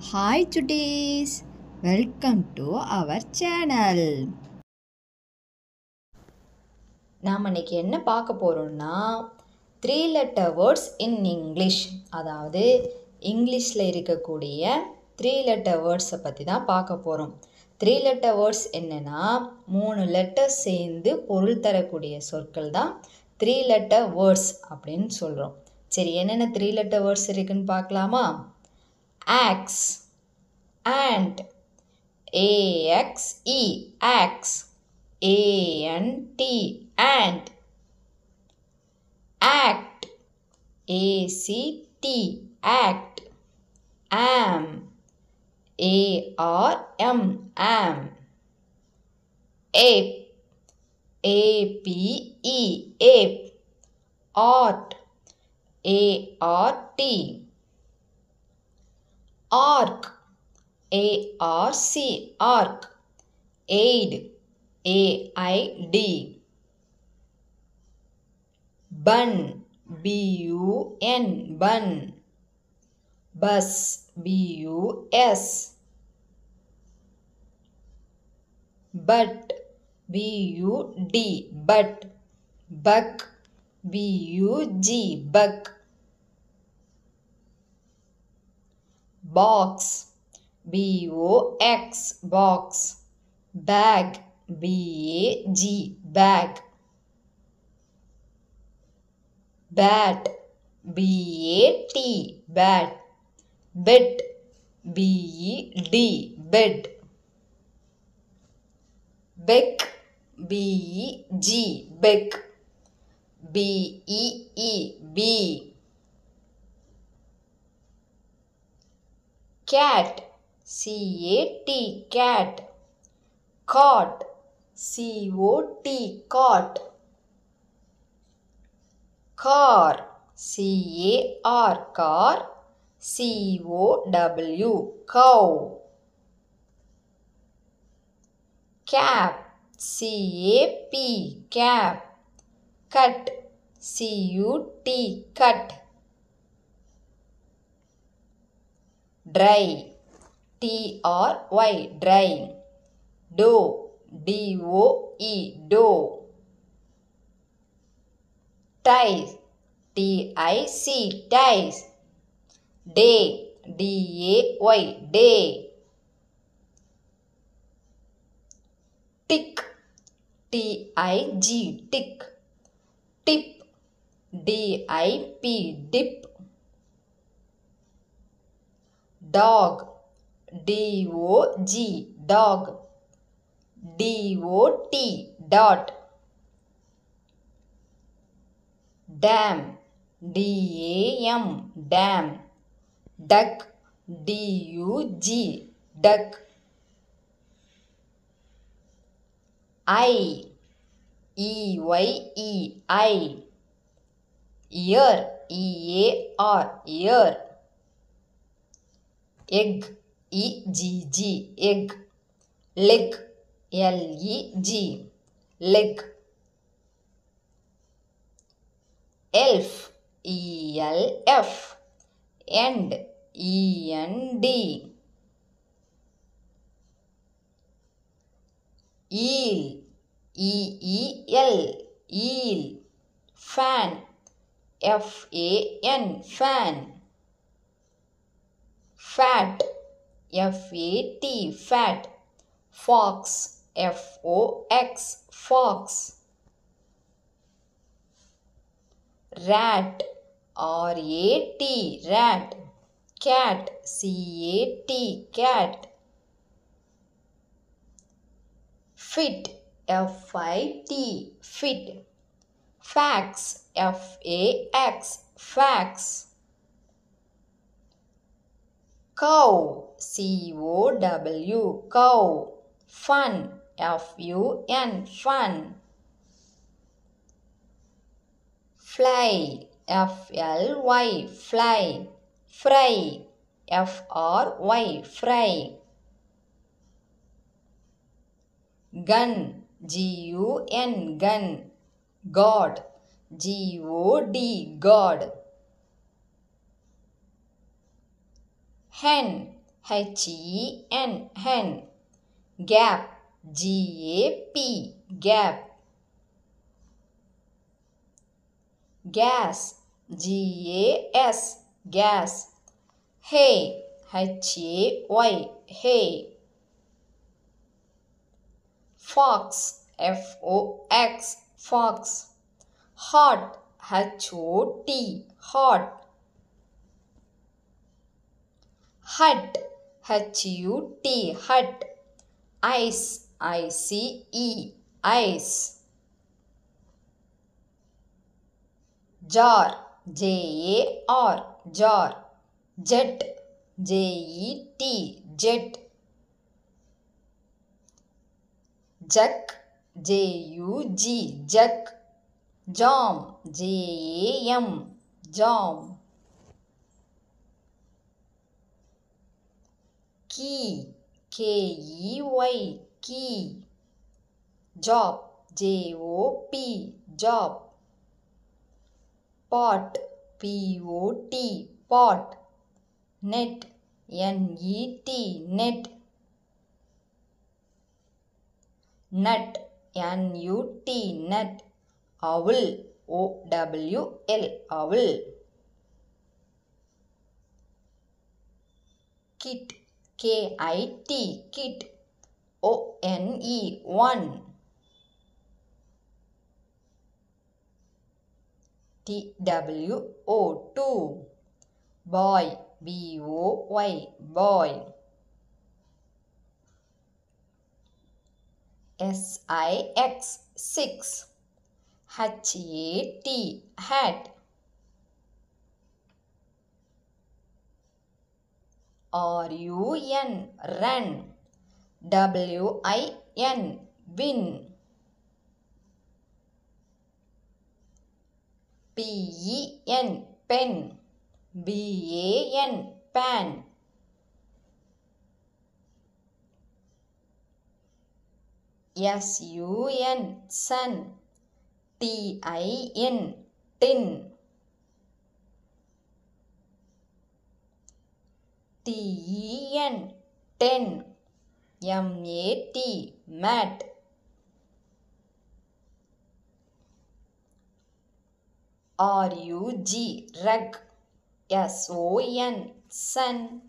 Hi Chutties, welcome to our channel. நாம் இன்னைக்கு என்ன பார்க்க போகிறோம்னா 3 letter words in English, அதாவது இங்கிலீஷில் இருக்கக்கூடிய 3 letter wordsஸை பற்றி தான் பார்க்க போகிறோம். 3 letter words என்னென்னா 3 letters சேர்ந்து பொருள் தரக்கூடிய சொற்கள் தான் 3 letter words அப்படின்னு சொல்கிறோம். சரி, என்னென்ன 3 letter words இருக்குன்னு பார்க்கலாமா? Axe, ant, A-X-E, axe, A-N-T, ant. Act, A-C-T, act. Am, A-R-M, am. Ape, A-P-E, ape. Art, A-R-T. Arc, A-R-C, arc. Aid, A-I-D. Bun, B-U-N, bun. Bus, B-U-S. Butt, B-U-D, butt. Buck, B-U-G, buck. Box, B-O-X, box. Bag, B-A-G, bag. Bat, B-A-T, bat. Bet, B-E-D, bed. Beck, B-E-G, beck. B-E-E, bee. Cat, C-A-T, cat. Cot, C-O-T, cot. Car, C-A-R, car. C-O-W, cow. Cap, C-A-P, cap. Cut, C-U-T, cut. Dry, T-R-Y, dry. Doe, D-O-E, doe. Ties, T-I-C, ties. Day, D-A-Y, day. Tick, T-I-G, tick. Tip, D-I-P, dip. Dog, D-O-G, dog. D-O-T, dot. Dam, D-A-M, dam. Duck, D-U-G, duck. Eye, E-Y-E, eye. Ear, E-A-R, ear. Egg, E-G-G, egg. Leg, L-E-G, leg. Elf, E-L-F, end, E-N-D. Eel, E-E-L, eel. Fan, F-A-N, fan. Fat, F-A-T, fat. Fox, F-O-X, fox. Rat, R-A-T, rat. Cat, C-A-T, cat. Fit, F-I-T, fit. Fax, F-A-X, fax. Cow, C-O-W, cow. Fun, F-U-N, fun. Fly, F-L-Y, fly. Fry, F-R-Y, fry. Gun, G-U-N, gun. God, G-O-D, God. Hen, Hen, hen. Gap, Gap, gap. Gas, Gas, gas. Hay, Hay, hay. Fox, Fox, fox. Hot, Hot, hot. Hut, Hut, hut. Ice, Ice, ice. Jar, Jar, jar. Jet, Jet, jet. Jug, Jug, jug. Jam, Jam, jam. Key, Key, key. Job, Job, job. Pot, Pot, pot. Net, Net, net. Nut, Nut, nut. Owl, Owl, owl. Kit, Kit, kit. One, one. Two. Boy, Boy, boy. Six. Hat, hat. Run, run. Win, win. Pen, pen. Ban, pan. Sun, sun. Tin, tin. Ten. Mat, mat. Rug, rug. Son, sun.